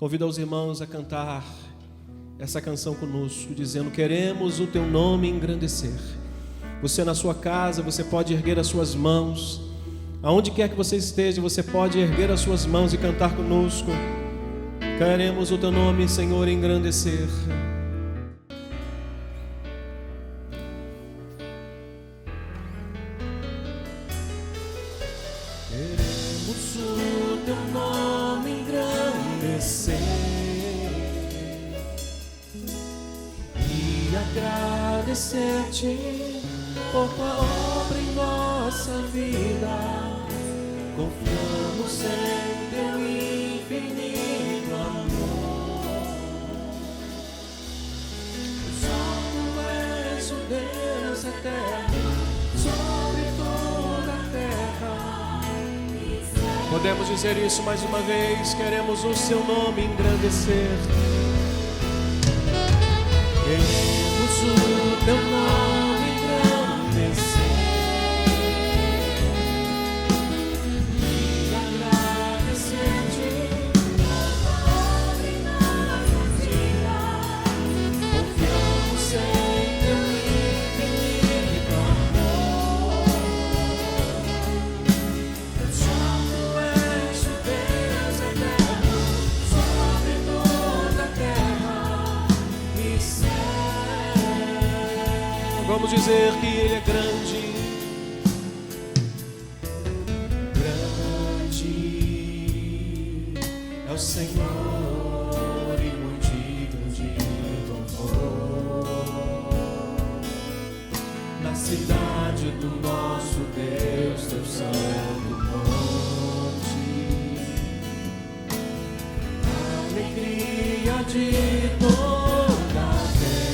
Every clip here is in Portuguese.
Convido os irmãos a cantar essa canção conosco, dizendo: queremos o teu nome engrandecer. Você na sua casa, você pode erguer as suas mãos. Aonde quer que você esteja, você pode erguer as suas mãos e cantar conosco. Queremos o teu nome, Senhor, engrandecer. Queremos o teu nome engrandecer e agradecer-te por tua obra em nossa vida. Confiamos em teu infinito amor. Só tu és o Deus eterno sobre toda a terra. Podemos dizer isso mais uma vez. Queremos o seu nome engrandecer. Queremos o teu nome engrandecer e agradecer-te por tua obra em nossa vida. Confiamos em teu infinito amor. Só tu és o Deus eterno sobre toda a terra e céu. Vamos dizer que Ele é grande. Grande é o Senhor e muito digno de louvor. Na cidade do nosso Deus, teu santo monte, a alegria de toda a terra.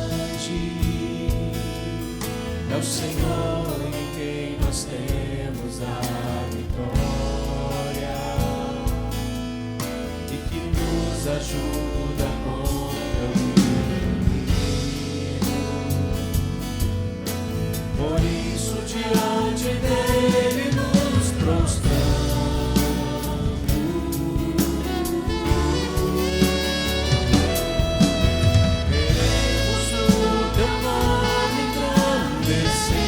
Grande é o Senhor em quem nós temos a vitória e que nos ajuda contra o inimigo. Por isso diante dele nos prostramos. Queremos o teu nome engrandecer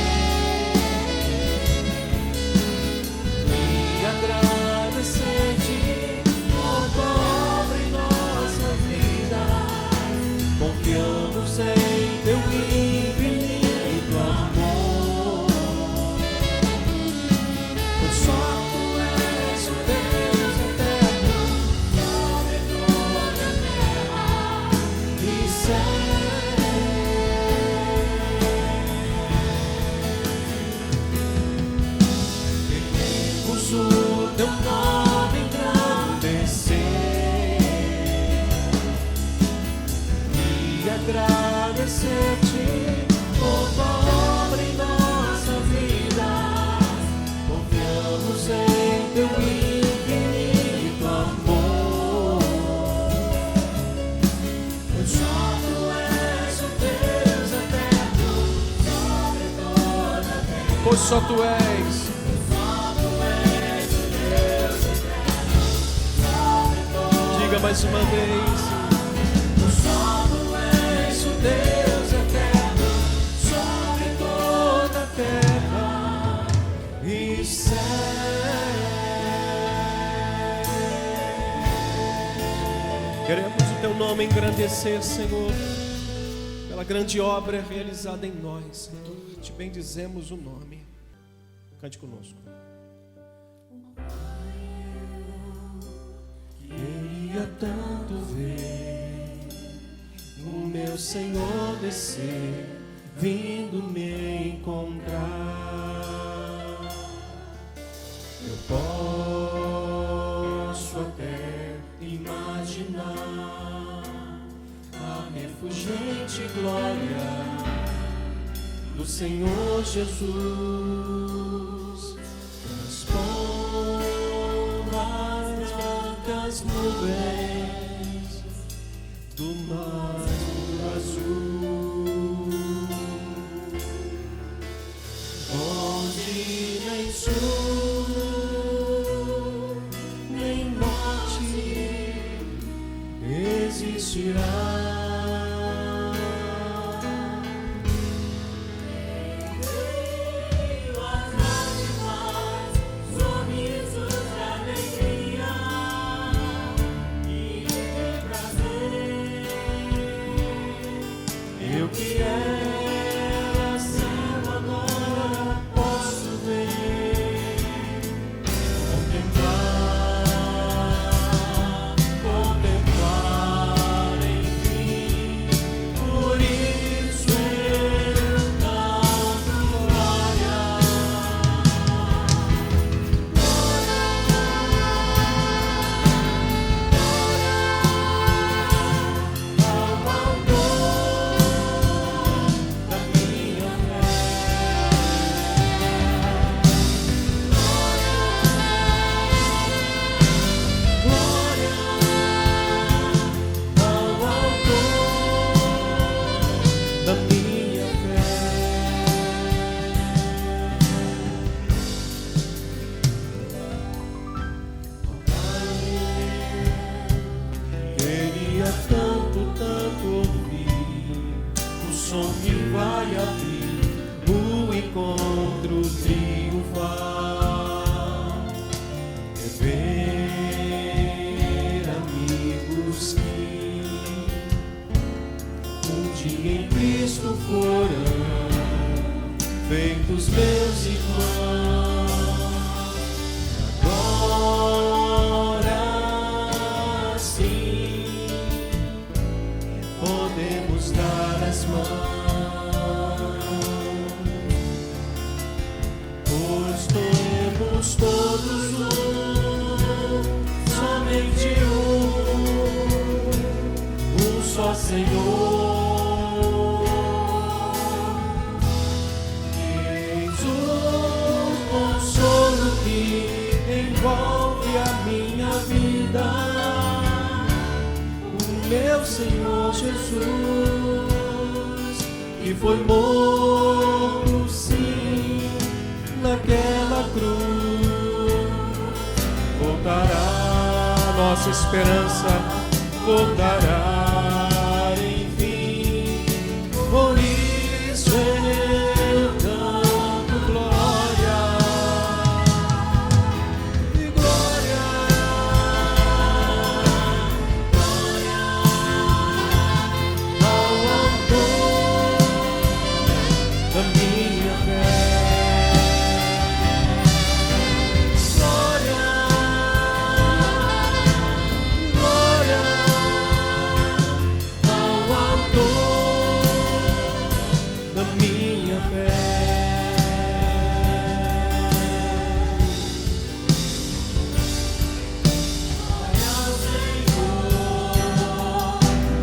e agradecer-te por tua obra em nossa vida. Confiamos em teu infinito amor. Pois só tu és o Deus eterno sobre toda a terra e céu. Queremos o teu nome engrandecer e agradecer-te por tua obra em nossa vida. Confiamos em teu infinito amor. Pois só tu és o Deus eterno sobre toda a terra. Pois só tu és. Diga mais uma vez. Só tu és o Deus eterno sobre toda a terra e céu. Queremos o teu nome engrandecer, Senhor, pela grande obra realizada em nós, Senhor. Te bendizemos o nome. Cante conosco. Queria tanto ver o meu Senhor descer, vindo me encontrar. Eu posso até imaginar a refulgente glória do Senhor Jesus. Transpondo as brancas nuvens do mar azul. Oh, Eu que era cego agora posso ver, contemplar, enfim. Por isso eu canto glória, ao autor da minha fé. Glória ao autor da minha fé. Queria tanto, tanto ouvir o som que vai abrir o encontro triunfal. É ver amigos que um dia em Cristo foram feitos meus irmãos. Agora sim podemos dar as mãos, pois temos todos somente um só Senhor. Eis o consolo que envolve a minha vida, o meu Senhor Jesus, que foi morto sim naquela cruz. Voltará, nossa esperança voltará, enfim. Por isso eu canto glória e glória, ao autor da minha fé. Glória, glória ao autor da minha fé.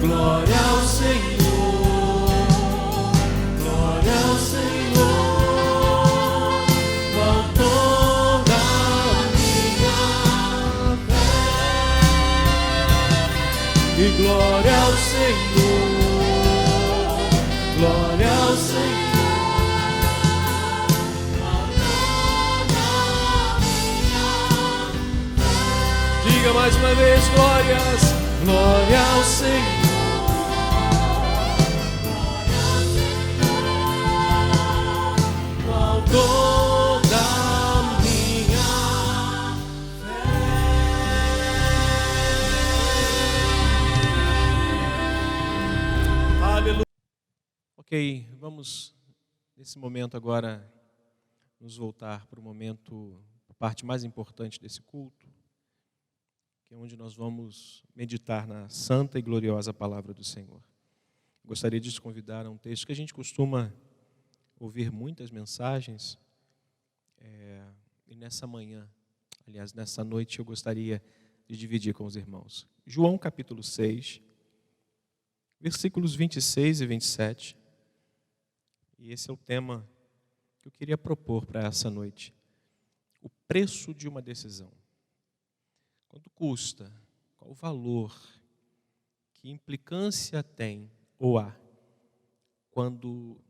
Glória ao Senhor, glória ao Senhor, o autor da minha fé. E glória ao Senhor, glória ao Senhor, autor da minha fé. Diga mais uma vez, glórias, glória ao Senhor. Autor da minha fé. Aleluia. Ok, vamos nesse momento agora nos voltar para o momento, a parte mais importante desse culto, que é onde nós vamos meditar na santa e gloriosa palavra do Senhor. Gostaria de te convidar a um texto que a gente costuma ouvir muitas mensagens, e nessa manhã, aliás, nessa noite, eu gostaria de dividir com os irmãos. João capítulo 6, versículos 26 e 27. E esse é o tema que eu queria propor para essa noite. O preço de uma decisão. Quanto custa? Qual o valor? Que implicância tem ou há quando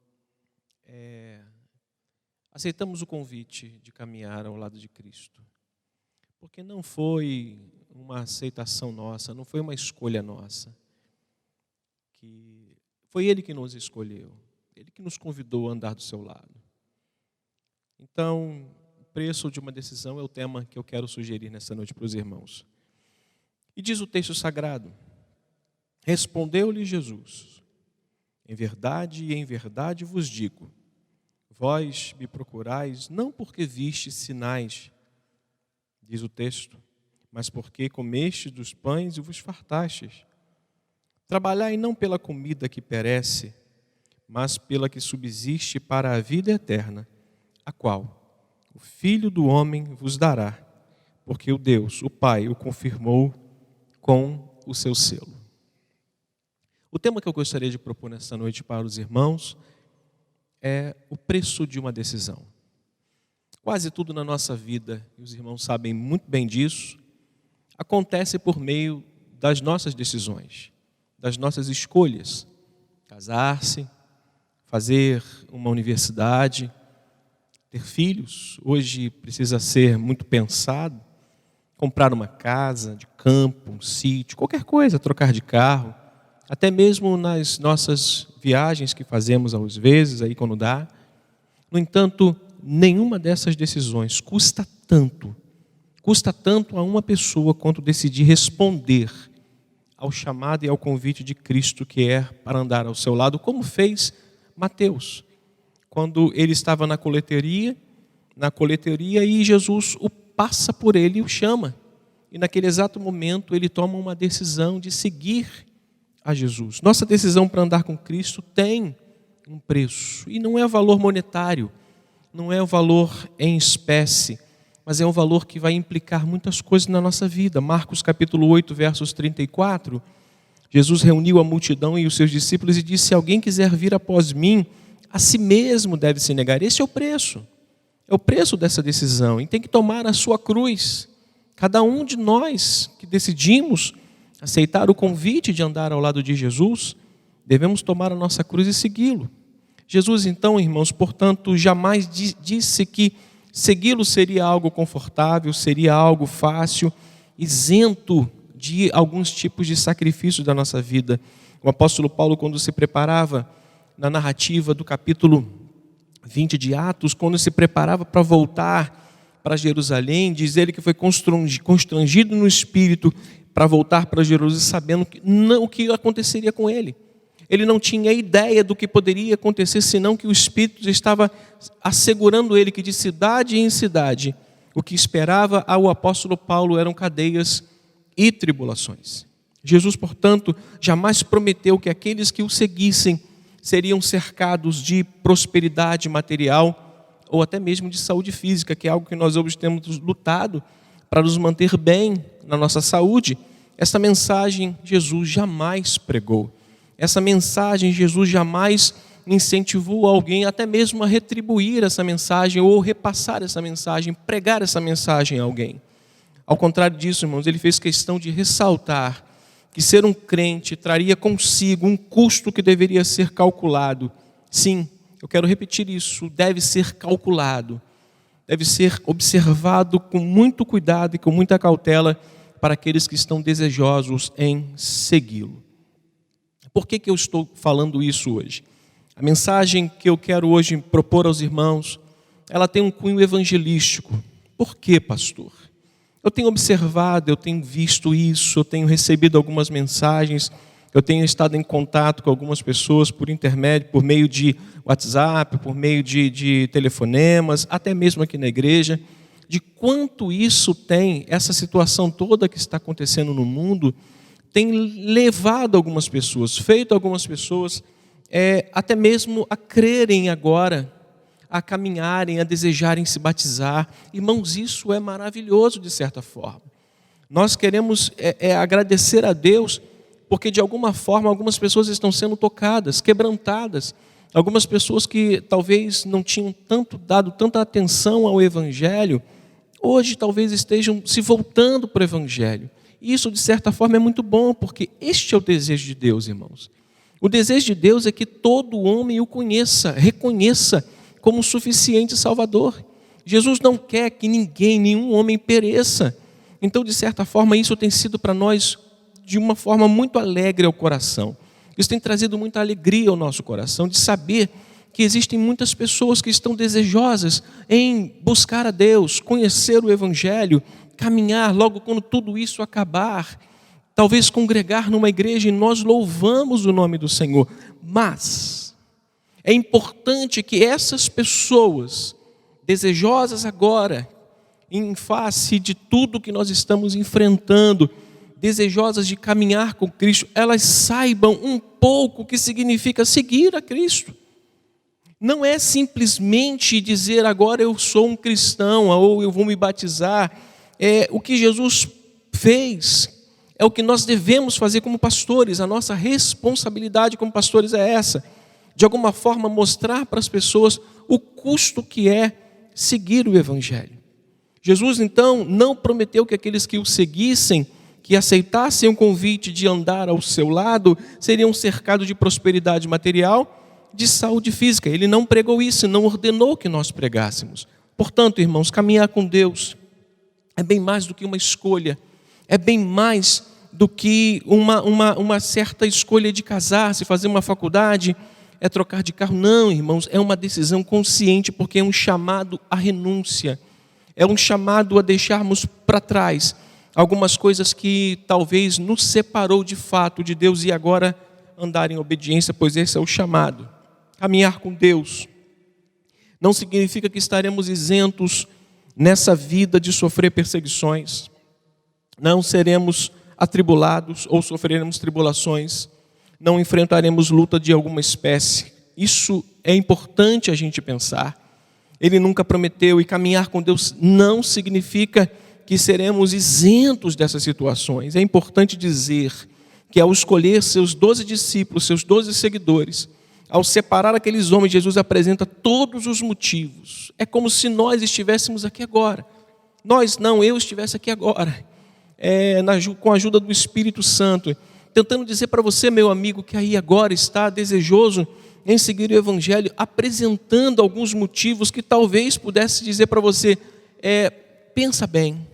aceitamos o convite de caminhar ao lado de Cristo? Porque não foi uma aceitação nossa, não foi uma escolha nossa. que foi Ele que nos escolheu, Ele que nos convidou a andar do seu lado. Então, o preço de uma decisão é o tema que eu quero sugerir nessa noite para os irmãos. E diz o texto sagrado: respondeu-lhe Jesus: em verdade vos digo, vós me procurais não porque vistes sinais, diz o texto, mas porque comestes dos pães e vos fartastes. Trabalhai não pela comida que perece, mas pela que subsiste para a vida eterna, a qual o Filho do Homem vos dará, porque o Deus, o Pai, o confirmou com o seu selo. O tema que eu gostaria de propor nesta noite para os irmãos é o preço de uma decisão. Quase tudo na nossa vida, e os irmãos sabem muito bem disso, acontece por meio das nossas decisões, das nossas escolhas. Casar-se, fazer uma universidade, ter filhos, hoje precisa ser muito pensado, comprar uma casa de campo, um sítio, qualquer coisa, trocar de carro, até mesmo nas nossas viagens que fazemos às vezes, aí quando dá. No entanto, nenhuma dessas decisões custa tanto a uma pessoa quanto decidir responder ao chamado e ao convite de Cristo, que é para andar ao seu lado, como fez Mateus, quando ele estava na coleteria e Jesus o passa por ele e o chama. E naquele exato momento ele toma uma decisão de seguir a Jesus. Nossa decisão para andar com Cristo tem um preço. E não é o valor monetário, não é o valor em espécie, mas é um valor que vai implicar muitas coisas na nossa vida. Marcos capítulo 8, versos 34, Jesus reuniu a multidão e os seus discípulos e disse: se alguém quiser vir após mim, a si mesmo deve se negar. Esse é o preço. É o preço dessa decisão. E tem que tomar a sua cruz. Cada um de nós que decidimos aceitar o convite de andar ao lado de Jesus, devemos tomar a nossa cruz e segui-lo. Jesus, então, irmãos, portanto, jamais disse que segui-lo seria algo confortável, seria algo fácil, isento de alguns tipos de sacrifícios da nossa vida. O apóstolo Paulo, quando se preparava na narrativa do capítulo 20 de Atos, quando se preparava para voltar para Jerusalém, diz ele que foi constrangido no espírito para voltar para Jerusalém, sabendo o que aconteceria com ele. Ele não tinha ideia do que poderia acontecer, senão que o Espírito estava assegurando ele que de cidade em cidade, o que esperava ao apóstolo Paulo eram cadeias e tribulações. Jesus, portanto, jamais prometeu que aqueles que o seguissem seriam cercados de prosperidade material ou até mesmo de saúde física, que é algo que nós hoje temos lutado para nos manter bem na nossa saúde. Essa mensagem Jesus jamais pregou. Essa mensagem Jesus jamais incentivou alguém até mesmo a retribuir essa mensagem ou repassar essa mensagem, pregar essa mensagem a alguém. Ao contrário disso, irmãos, ele fez questão de ressaltar que ser um crente traria consigo um custo que deveria ser calculado. Sim, eu quero repetir isso, deve ser calculado, deve ser observado com muito cuidado e com muita cautela para aqueles que estão desejosos em segui-lo. Por que eu estou falando isso hoje? A mensagem que eu quero hoje propor aos irmãos, ela tem um cunho evangelístico. Por quê, pastor? Eu tenho observado, eu tenho visto isso, eu tenho recebido algumas mensagens, eu tenho estado em contato com algumas pessoas por meio de WhatsApp, por meio de telefonemas, até mesmo aqui na igreja, de quanto isso tem, essa situação toda que está acontecendo no mundo, tem levado algumas pessoas, feito algumas pessoas até mesmo a crerem agora, a caminharem, a desejarem se batizar. Irmãos, isso é maravilhoso de certa forma. Nós queremos agradecer a Deus, porque de alguma forma algumas pessoas estão sendo tocadas, quebrantadas. Algumas pessoas que talvez não tinham dado tanta atenção ao Evangelho, hoje talvez estejam se voltando para o Evangelho. Isso, de certa forma, é muito bom, porque este é o desejo de Deus, irmãos. O desejo de Deus é que todo homem o conheça, reconheça como suficiente Salvador. Jesus não quer que nenhum homem pereça. Então, de certa forma, isso tem sido para nós de uma forma muito alegre ao coração. Isso tem trazido muita alegria ao nosso coração, de saber que existem muitas pessoas que estão desejosas em buscar a Deus, conhecer o Evangelho, caminhar logo quando tudo isso acabar, talvez congregar numa igreja e nós louvamos o nome do Senhor. Mas é importante que essas pessoas, desejosas agora, em face de tudo que nós estamos enfrentando, desejosas de caminhar com Cristo, elas saibam um pouco o que significa seguir a Cristo. Não é simplesmente dizer agora eu sou um cristão ou eu vou me batizar. O que Jesus fez é o que nós devemos fazer como pastores. A nossa responsabilidade como pastores é essa. De alguma forma mostrar para as pessoas o custo que é seguir o Evangelho. Jesus então não prometeu que aqueles que o seguissem, que aceitassem o convite de andar ao seu lado, seriam cercados de prosperidade material, de saúde física. Ele não pregou isso, não ordenou que nós pregássemos. Portanto, irmãos, caminhar com Deus é bem mais do que uma escolha, é bem mais do que uma certa escolha de casar-se, fazer uma faculdade, é trocar de carro. Não, irmãos, é uma decisão consciente, porque é um chamado à renúncia, é um chamado a deixarmos para trás algumas coisas que talvez nos separou de fato de Deus e agora andar em obediência, pois esse é o chamado. Caminhar com Deus não significa que estaremos isentos nessa vida de sofrer perseguições, não seremos atribulados ou sofreremos tribulações, não enfrentaremos luta de alguma espécie. Isso é importante a gente pensar. Ele nunca prometeu, e caminhar com Deus não significa que seremos isentos dessas situações. É importante dizer que ao escolher seus 12 discípulos, seus 12 seguidores, ao separar aqueles homens, Jesus apresenta todos os motivos. É como se nós estivéssemos aqui agora. Eu estivesse aqui agora, com a ajuda do Espírito Santo, tentando dizer para você, meu amigo, que aí agora está desejoso em seguir o Evangelho, apresentando alguns motivos que talvez pudesse dizer para você, pensa bem,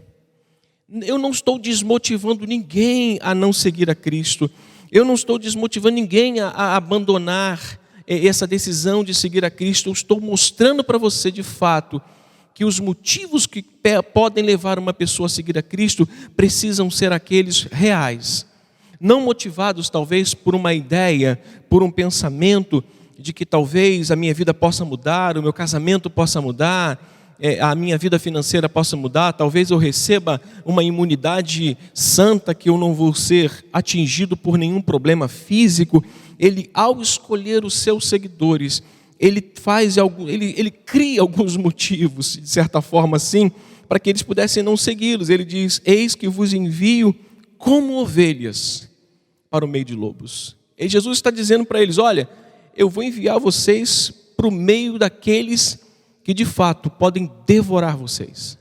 eu não estou desmotivando ninguém a não seguir a Cristo, eu não estou desmotivando ninguém a abandonar essa decisão de seguir a Cristo. Eu estou mostrando para você de fato que os motivos que podem levar uma pessoa a seguir a Cristo precisam ser aqueles reais, não motivados talvez por uma ideia, por um pensamento de que talvez a minha vida possa mudar, o meu casamento possa mudar, a minha vida financeira possa mudar, talvez eu receba uma imunidade santa que eu não vou ser atingido por nenhum problema físico. Ele, ao escolher os seus seguidores, ele cria alguns motivos, de certa forma assim, para que eles pudessem não segui-los. Ele diz, eis que vos envio como ovelhas para o meio de lobos. E Jesus está dizendo para eles, olha, eu vou enviar vocês para o meio daqueles que de fato podem devorar vocês.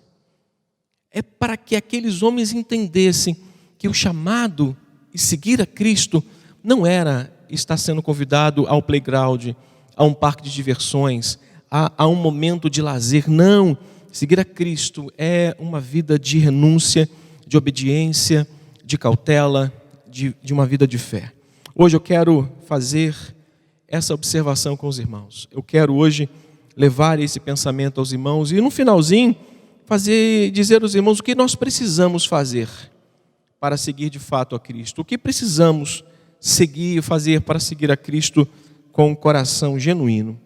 É para que aqueles homens entendessem que o chamado e seguir a Cristo não era estar sendo convidado ao playground, a um parque de diversões, a um momento de lazer. Não, seguir a Cristo é uma vida de renúncia, de obediência, de cautela, de uma vida de fé. Hoje eu quero fazer essa observação com os irmãos. Eu quero hoje levar esse pensamento aos irmãos e no finalzinho dizer aos irmãos o que nós precisamos fazer para seguir de fato a Cristo. O que precisamos fazer para seguir a Cristo com um coração genuíno.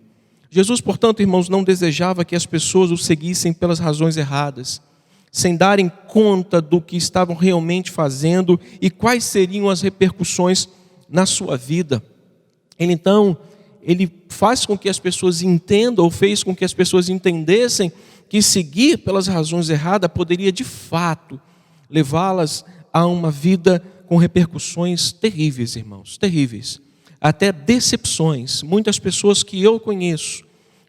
Jesus, portanto, irmãos, não desejava que as pessoas o seguissem pelas razões erradas, sem darem conta do que estavam realmente fazendo e quais seriam as repercussões na sua vida. Ele faz com que as pessoas entendam, ou fez com que as pessoas entendessem que seguir pelas razões erradas poderia de fato levá-las a uma vida com repercussões terríveis, irmãos, terríveis, até decepções. Muitas pessoas que eu conheço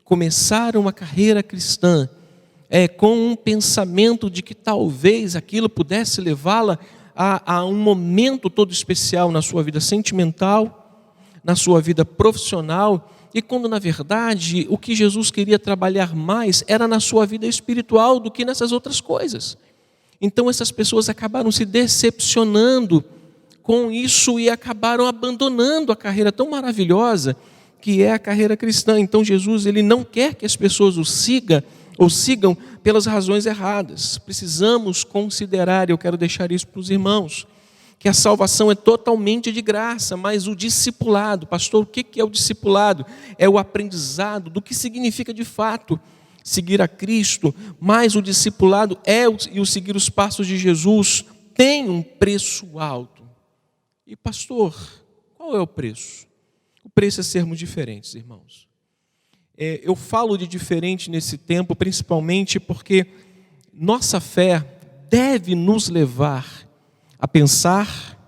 começaram a carreira cristã com um pensamento de que talvez aquilo pudesse levá-la a um momento todo especial na sua vida sentimental, na sua vida profissional, e quando na verdade o que Jesus queria trabalhar mais era na sua vida espiritual do que nessas outras coisas. Então essas pessoas acabaram se decepcionando com isso e acabaram abandonando a carreira tão maravilhosa que é a carreira cristã. Então Jesus, ele não quer que as pessoas o sigam pelas razões erradas. Precisamos considerar, e eu quero deixar isso para os irmãos, que a salvação é totalmente de graça, mas o discipulado, pastor, o que é o discipulado? É o aprendizado do que significa de fato seguir a Cristo, mas o discipulado e o seguir os passos de Jesus tem um preço alto. E pastor, qual é o preço? O preço é sermos diferentes, irmãos. Eu falo de diferente nesse tempo, principalmente porque nossa fé deve nos levar a pensar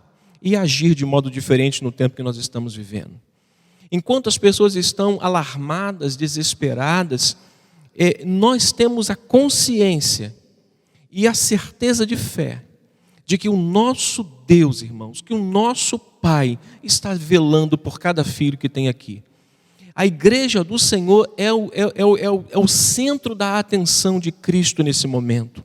e agir de modo diferente no tempo que nós estamos vivendo. Enquanto as pessoas estão alarmadas, desesperadas, nós temos a consciência e a certeza de fé de que o nosso Deus, irmãos, que o nosso Pai está velando por cada filho que tem aqui. A igreja do Senhor é o centro da atenção de Cristo nesse momento.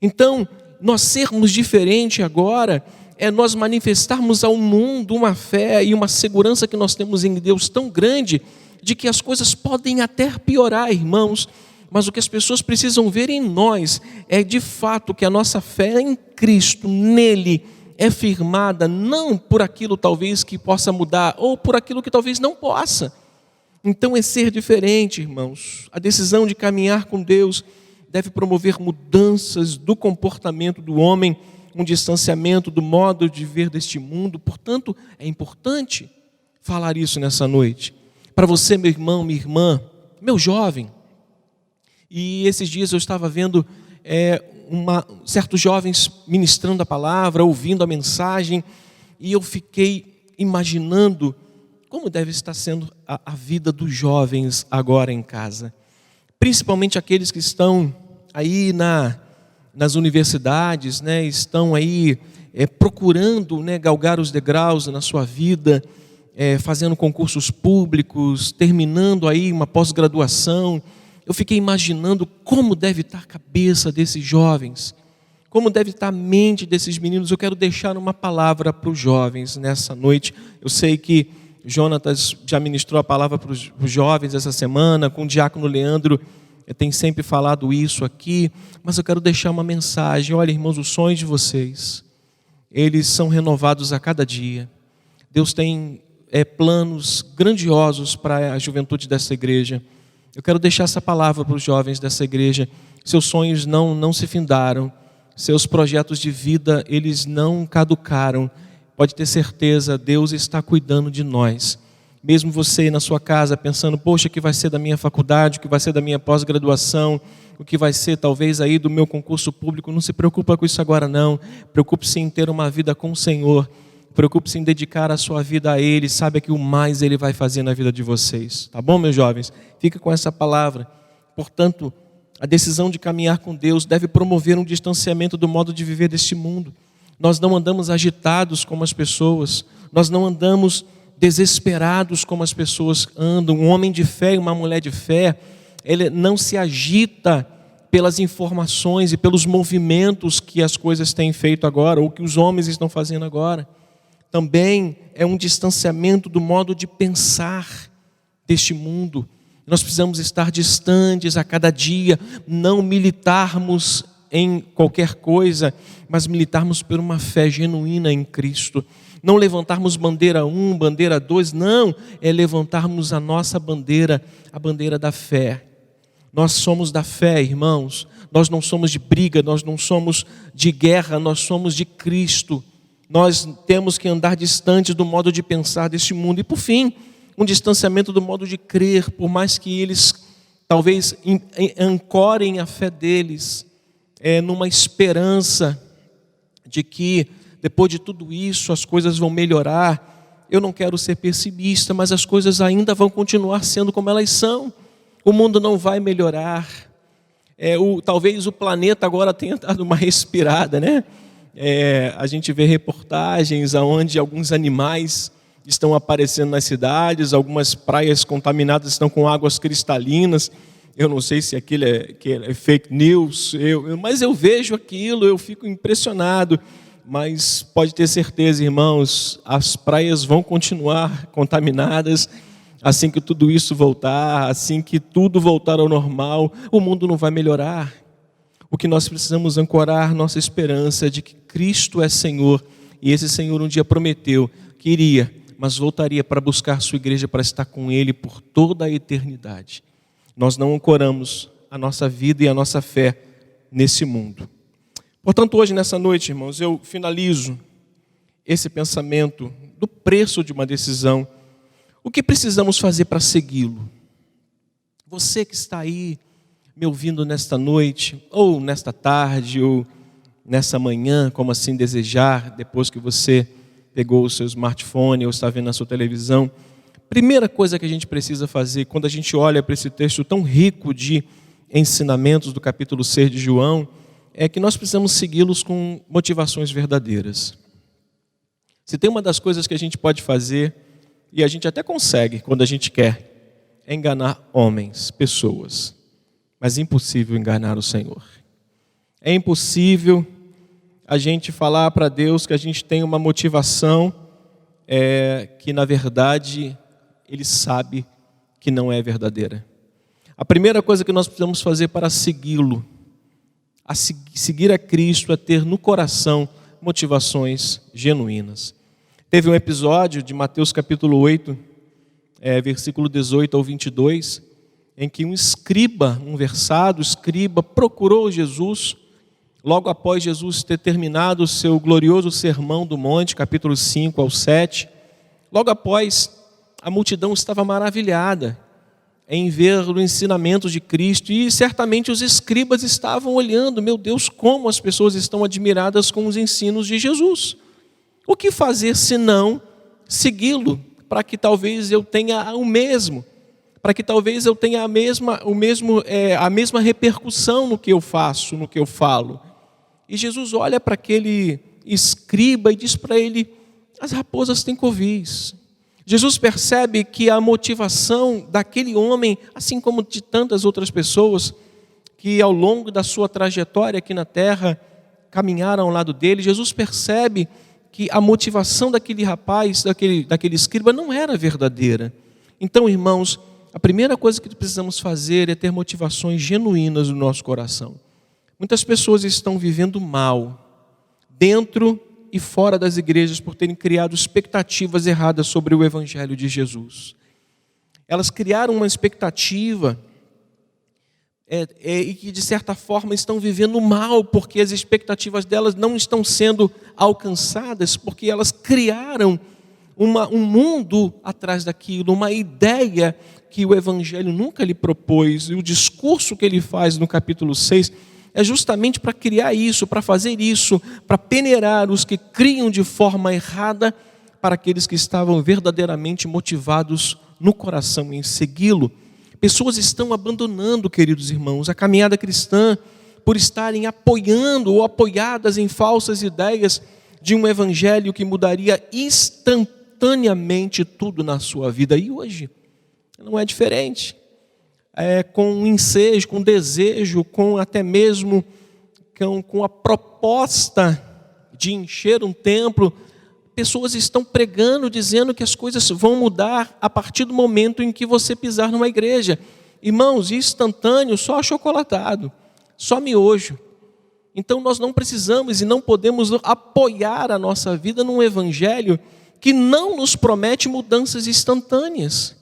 Então, nós sermos diferentes agora é nós manifestarmos ao mundo uma fé e uma segurança que nós temos em Deus tão grande de que as coisas podem até piorar, irmãos, mas o que as pessoas precisam ver em nós é de fato que a nossa fé em Cristo, nele, é firmada não por aquilo talvez que possa mudar ou por aquilo que talvez não possa. Então é ser diferente, irmãos. A decisão de caminhar com Deus deve promover mudanças do comportamento do homem, um distanciamento do modo de ver deste mundo. Portanto, é importante falar isso nessa noite. Para você, meu irmão, minha irmã, meu jovem. E esses dias eu estava vendo certos jovens ministrando a palavra, ouvindo a mensagem, e eu fiquei imaginando como deve estar sendo a vida dos jovens agora em casa. Principalmente aqueles que estão aí nas universidades, né, estão aí procurando, né, galgar os degraus na sua vida, fazendo concursos públicos, terminando aí uma pós-graduação. Eu fiquei imaginando como deve estar a cabeça desses jovens, como deve estar a mente desses meninos. Eu quero deixar uma palavra para os jovens nessa noite. Eu sei que Jonatas já ministrou a palavra para os jovens essa semana, com o diácono Leandro tem sempre falado isso aqui, mas eu quero deixar uma mensagem. Olha, irmãos, os sonhos de vocês, eles são renovados a cada dia. Deus tem planos grandiosos para a juventude dessa igreja. Eu quero deixar essa palavra para os jovens dessa igreja. Seus sonhos não se findaram, seus projetos de vida, eles não caducaram. Pode ter certeza, Deus está cuidando de nós. Mesmo você na sua casa pensando, poxa, o que vai ser da minha faculdade, o que vai ser da minha pós-graduação, o que vai ser talvez aí do meu concurso público, não se preocupa com isso agora não. Preocupe-se em ter uma vida com o Senhor. Preocupe-se em dedicar a sua vida a Ele. Saiba que o mais Ele vai fazer na vida de vocês. Tá bom, meus jovens? Fica com essa palavra. Portanto, a decisão de caminhar com Deus deve promover um distanciamento do modo de viver deste mundo. Nós não andamos agitados como as pessoas. Nós não andamos desesperados como as pessoas andam. Um homem de fé e uma mulher de fé, ele não se agita pelas informações e pelos movimentos que as coisas têm feito agora, ou que os homens estão fazendo agora. Também é um distanciamento do modo de pensar deste mundo. Nós precisamos estar distantes a cada dia, não militarmos em qualquer coisa, mas militarmos por uma fé genuína em Cristo. Não levantarmos bandeira 1, bandeira 2, não, é levantarmos a nossa bandeira, a bandeira da fé. Nós somos da fé, irmãos. Nós não somos de briga, nós não somos de guerra, nós somos de Cristo. Nós temos que andar distante do modo de pensar deste mundo. E por fim, um distanciamento do modo de crer, por mais que eles talvez ancorem a fé deles numa esperança de que depois de tudo isso as coisas vão melhorar. Eu não quero ser pessimista, mas as coisas ainda vão continuar sendo como elas são. O mundo não vai melhorar. Talvez o planeta agora tenha dado uma respirada, né? A gente vê reportagens onde alguns animais estão aparecendo nas cidades, algumas praias contaminadas estão com águas cristalinas. Eu não sei se aquilo é fake news, mas eu vejo aquilo, eu fico impressionado. mas pode ter certeza, irmãos, as praias vão continuar contaminadas. Assim que tudo isso voltar, assim que tudo voltar ao normal, o mundo não vai melhorar. O que nós precisamos ancorar nossa esperança de que Cristo é Senhor, e esse Senhor um dia prometeu que iria, mas voltaria para buscar sua igreja para estar com Ele por toda a eternidade. Nós não ancoramos a nossa vida e a nossa fé nesse mundo. Portanto, hoje, nessa noite, irmãos, eu finalizo esse pensamento do preço de uma decisão. O que precisamos fazer para segui-lo? Você que está aí me ouvindo nesta noite, ou nesta tarde, ou nessa manhã, como assim desejar, depois que você pegou o seu smartphone ou está vendo a sua televisão. Primeira coisa que a gente precisa fazer, quando a gente olha para esse texto tão rico de ensinamentos do capítulo 6 de João, é que nós precisamos segui-los com motivações verdadeiras. Se tem uma das coisas que a gente pode fazer, e a gente até consegue quando a gente quer, é enganar homens, pessoas. Mas é impossível enganar o Senhor. É impossível a gente falar para Deus que a gente tem uma motivação que na verdade Ele sabe que não é verdadeira. A primeira coisa que nós precisamos fazer para segui-lo, seguir a Cristo, é ter no coração motivações genuínas. Teve um episódio de Mateus capítulo 8, versículo 18 ao 22, em que um versado escriba, procurou Jesus, logo após Jesus ter terminado o seu glorioso sermão do monte, capítulo 5 ao 7, logo após, a multidão estava maravilhada em ver o ensinamento de Cristo, e certamente os escribas estavam olhando, meu Deus, como as pessoas estão admiradas com os ensinos de Jesus. O que fazer senão segui-lo, para que talvez eu tenha o mesmo, para que talvez eu tenha a mesma repercussão no que eu faço, no que eu falo. E Jesus olha para aquele escriba e diz para ele, as raposas têm covis. Jesus percebe que a motivação daquele homem, assim como de tantas outras pessoas, que ao longo da sua trajetória aqui na terra, caminharam ao lado dele, Jesus percebe que a motivação daquele rapaz, daquele escriba, não era verdadeira. Então, irmãos, a primeira coisa que precisamos fazer é ter motivações genuínas no nosso coração. Muitas pessoas estão vivendo mal, dentro e fora das igrejas, por terem criado expectativas erradas sobre o Evangelho de Jesus. Elas criaram uma expectativa e que de certa forma estão vivendo mal, porque as expectativas delas não estão sendo alcançadas, porque elas criaram um mundo atrás daquilo, uma ideia que o Evangelho nunca lhe propôs, e o discurso que ele faz no capítulo 6 é justamente para criar isso, para fazer isso, para peneirar os que criam de forma errada para aqueles que estavam verdadeiramente motivados no coração em segui-lo. Pessoas estão abandonando, queridos irmãos, a caminhada cristã por estarem apoiando ou apoiadas em falsas ideias de um evangelho que mudaria instantaneamente tudo na sua vida. E hoje não é diferente. Com ensejo, com desejo, com até mesmo com a proposta de encher um templo, pessoas estão pregando, dizendo que as coisas vão mudar a partir do momento em que você pisar numa igreja. Irmãos, instantâneo, só achocolatado, só miojo. Então nós não precisamos e não podemos apoiar a nossa vida num evangelho que não nos promete mudanças instantâneas.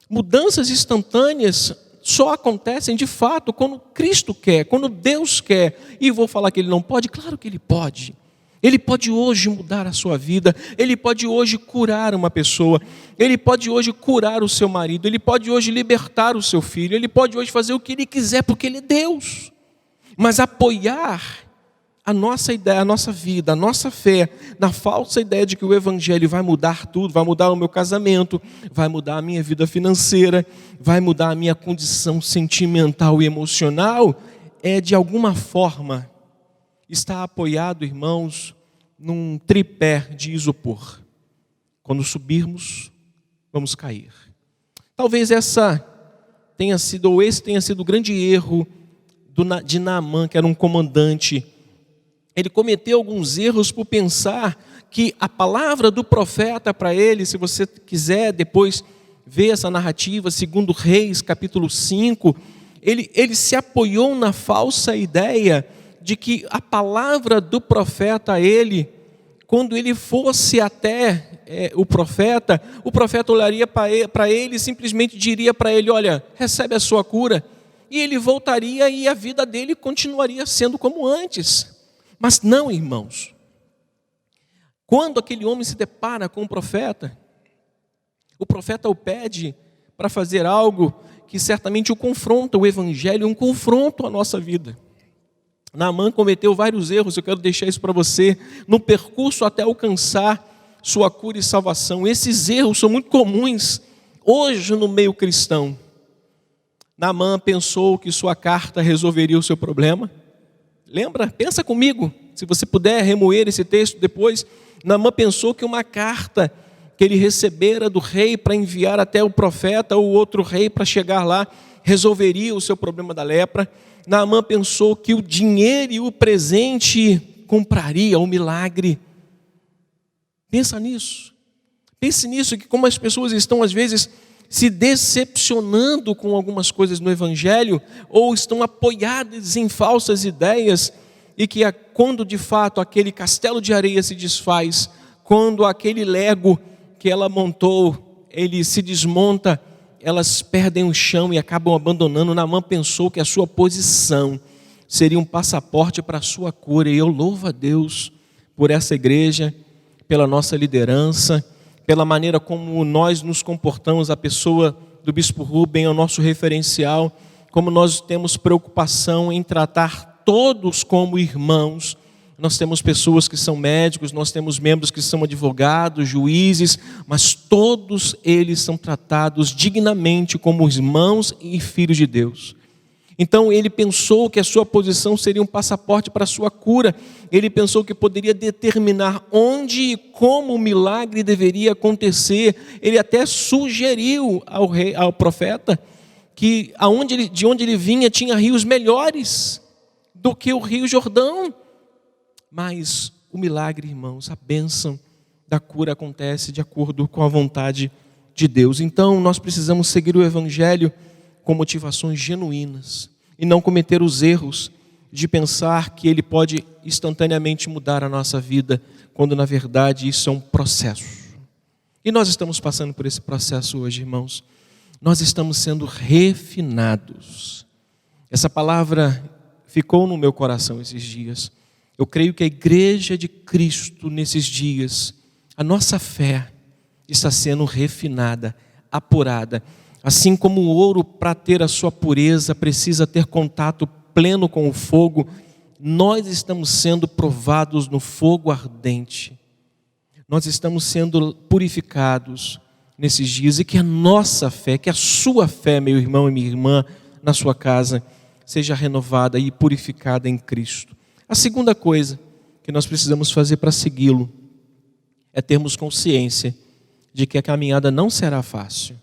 Mudanças instantâneas só acontecem de fato quando Cristo quer, quando Deus quer. E vou falar que Ele não pode? Claro que Ele pode. Ele pode hoje mudar a sua vida, Ele pode hoje curar uma pessoa, Ele pode hoje curar o seu marido, Ele pode hoje libertar o seu filho, Ele pode hoje fazer o que Ele quiser, porque Ele é Deus. Mas apoiar a nossa ideia, a nossa vida, a nossa fé, na falsa ideia de que o Evangelho vai mudar tudo, vai mudar o meu casamento, vai mudar a minha vida financeira, vai mudar a minha condição sentimental e emocional, de alguma forma, está apoiado, irmãos, num tripé de isopor. Quando subirmos, vamos cair. Talvez esse tenha sido o grande erro de Naamã, que era um comandante ele cometeu alguns erros por pensar que a palavra do profeta para ele, se você quiser depois ver essa narrativa, segundo Reis, capítulo 5, ele se apoiou na falsa ideia de que a palavra do profeta a ele, quando ele fosse até o profeta olharia para ele e simplesmente diria para ele: olha, recebe a sua cura, e ele voltaria e a vida dele continuaria sendo como antes. Mas não, irmãos. Quando aquele homem se depara com o profeta o pede para fazer algo que certamente o confronta, o evangelho, um confronto à nossa vida. Naamã cometeu vários erros, eu quero deixar isso para você, no percurso até alcançar sua cura e salvação. Esses erros são muito comuns hoje no meio cristão. Naamã pensou que sua carta resolveria o seu problema. Lembra? Pensa comigo, se você puder remoer esse texto depois. Naamã pensou que uma carta que ele recebera do rei para enviar até o profeta ou outro rei para chegar lá, resolveria o seu problema da lepra. Naamã pensou que o dinheiro e o presente compraria o milagre. Pensa nisso. Pense nisso, que como as pessoas estão às vezes se decepcionando com algumas coisas no evangelho, ou estão apoiadas em falsas ideias, e que quando de fato aquele castelo de areia se desfaz, quando aquele lego que ela montou, ele se desmonta, elas perdem o chão e acabam abandonando. Naamã pensou que a sua posição seria um passaporte para a sua cura, e eu louvo a Deus por essa igreja, pela nossa liderança, pela maneira como nós nos comportamos. A pessoa do Bispo Rubem é o nosso referencial, como nós temos preocupação em tratar todos como irmãos. Nós temos pessoas que são médicos, nós temos membros que são advogados, juízes, mas todos eles são tratados dignamente como irmãos e filhos de Deus. Então ele pensou que a sua posição seria um passaporte para a sua cura. Ele pensou que poderia determinar onde e como o milagre deveria acontecer. Ele até sugeriu ao profeta que de onde ele vinha tinha rios melhores do que o Rio Jordão. Mas o milagre, irmãos, a bênção da cura acontece de acordo com a vontade de Deus. Então nós precisamos seguir o evangelho com motivações genuínas e não cometer os erros de pensar que ele pode instantaneamente mudar a nossa vida, quando na verdade isso é um processo. E nós estamos passando por esse processo hoje, irmãos. Nós estamos sendo refinados. Essa palavra ficou no meu coração esses dias. Eu creio que a igreja de Cristo nesses dias, a nossa fé está sendo refinada, apurada. Assim como o ouro, para ter a sua pureza, precisa ter contato pleno com o fogo, nós estamos sendo provados no fogo ardente. Nós estamos sendo purificados nesses dias, e que a nossa fé, que a sua fé, meu irmão e minha irmã, na sua casa, seja renovada e purificada em Cristo. A segunda coisa que nós precisamos fazer para segui-lo é termos consciência de que a caminhada não será fácil.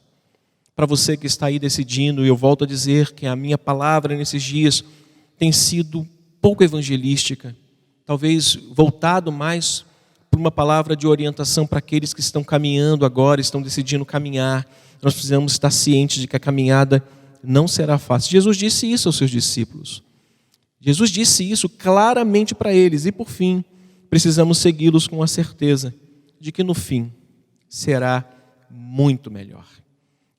Para você que está aí decidindo, e eu volto a dizer que a minha palavra nesses dias tem sido pouco evangelística, talvez voltado mais para uma palavra de orientação para aqueles que estão caminhando agora, estão decidindo caminhar. Nós precisamos estar cientes de que a caminhada não será fácil. Jesus disse isso aos seus discípulos. Jesus disse isso claramente para eles. E por fim, precisamos segui-los com a certeza de que no fim será muito melhor.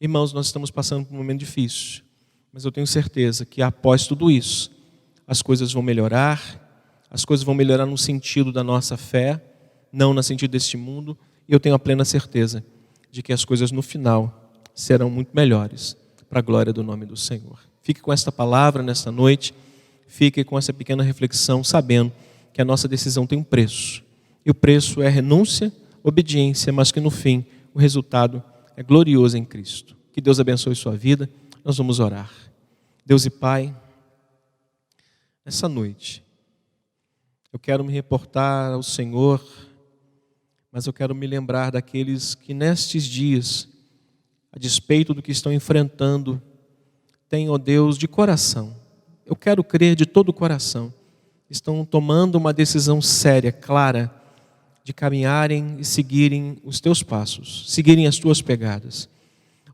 Irmãos, nós estamos passando por um momento difícil, mas eu tenho certeza que após tudo isso, as coisas vão melhorar no sentido da nossa fé, não no sentido deste mundo, e eu tenho a plena certeza de que as coisas no final serão muito melhores, para a glória do nome do Senhor. Fique com esta palavra nesta noite, fique com essa pequena reflexão, sabendo que a nossa decisão tem um preço, e o preço é renúncia, obediência, mas que no fim o resultado é glorioso em Cristo. Que Deus abençoe sua vida. Nós vamos orar. Deus e Pai, nessa noite, eu quero me reportar ao Senhor, mas eu quero me lembrar daqueles que nestes dias, a despeito do que estão enfrentando, têm, ó Deus, de coração. Eu quero crer de todo o coração, estão tomando uma decisão séria, clara, de caminharem e seguirem os teus passos, seguirem as tuas pegadas.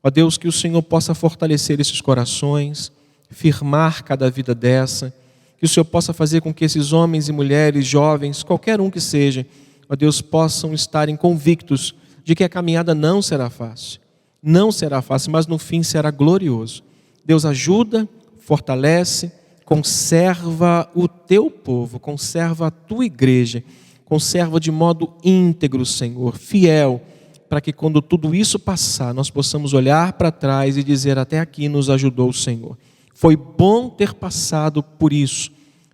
Ó Deus, que o Senhor possa fortalecer esses corações, firmar cada vida dessa, que o Senhor possa fazer com que esses homens e mulheres, jovens, qualquer um que seja, ó Deus, possam estarem convictos de que a caminhada não será fácil, mas no fim será glorioso. Deus ajuda, fortalece, conserva o teu povo, conserva a tua igreja, conserva de modo íntegro, Senhor, fiel, para que quando tudo isso passar, nós possamos olhar para trás e dizer: até aqui nos ajudou o Senhor. Foi bom ter passado por isso,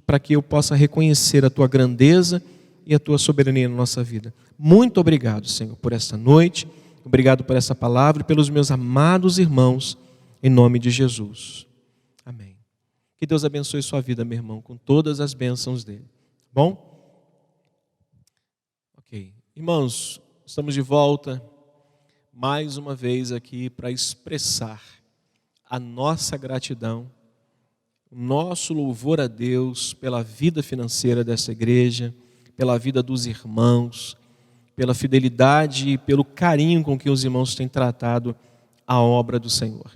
para que eu possa reconhecer a tua grandeza e a tua soberania na nossa vida. Muito obrigado, Senhor, por esta noite, obrigado por essa palavra e pelos meus amados irmãos, em nome de Jesus. Amém. Que Deus abençoe sua vida, meu irmão, com todas as bênçãos dele. Bom? Ok. Irmãos, estamos de volta mais uma vez aqui para expressar a nossa gratidão, o nosso louvor a Deus pela vida financeira dessa igreja, pela vida dos irmãos, pela fidelidade e pelo carinho com que os irmãos têm tratado a obra do Senhor.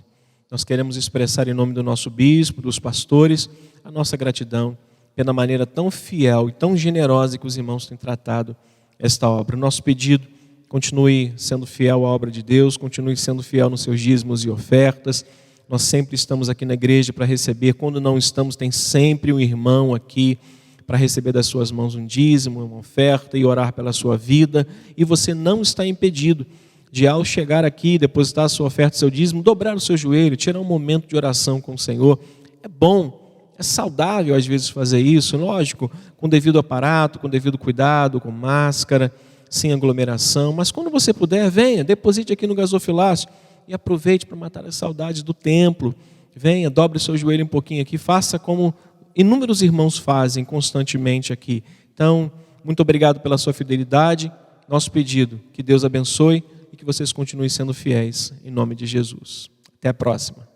Nós queremos expressar em nome do nosso bispo, dos pastores, a nossa gratidão pela maneira tão fiel e tão generosa que os irmãos têm tratado esta obra. O nosso pedido: continue sendo fiel à obra de Deus, continue sendo fiel nos seus dízimos e ofertas. Nós sempre estamos aqui na igreja para receber. Quando não estamos, tem sempre um irmão aqui para receber das suas mãos um dízimo, uma oferta e orar pela sua vida. E você não está impedido de, ao chegar aqui, depositar a sua oferta, seu dízimo, dobrar o seu joelho, tirar um momento de oração com o Senhor. É bom, é saudável às vezes fazer isso, lógico, com devido aparato, com devido cuidado, com máscara, sem aglomeração. Mas quando você puder, venha, deposite aqui no gasofilácio e aproveite para matar as saudades do templo. Venha, dobre o seu joelho um pouquinho aqui, faça como inúmeros irmãos fazem constantemente aqui. Então, muito obrigado pela sua fidelidade. Nosso pedido: que Deus abençoe e que vocês continuem sendo fiéis, em nome de Jesus. Até a próxima.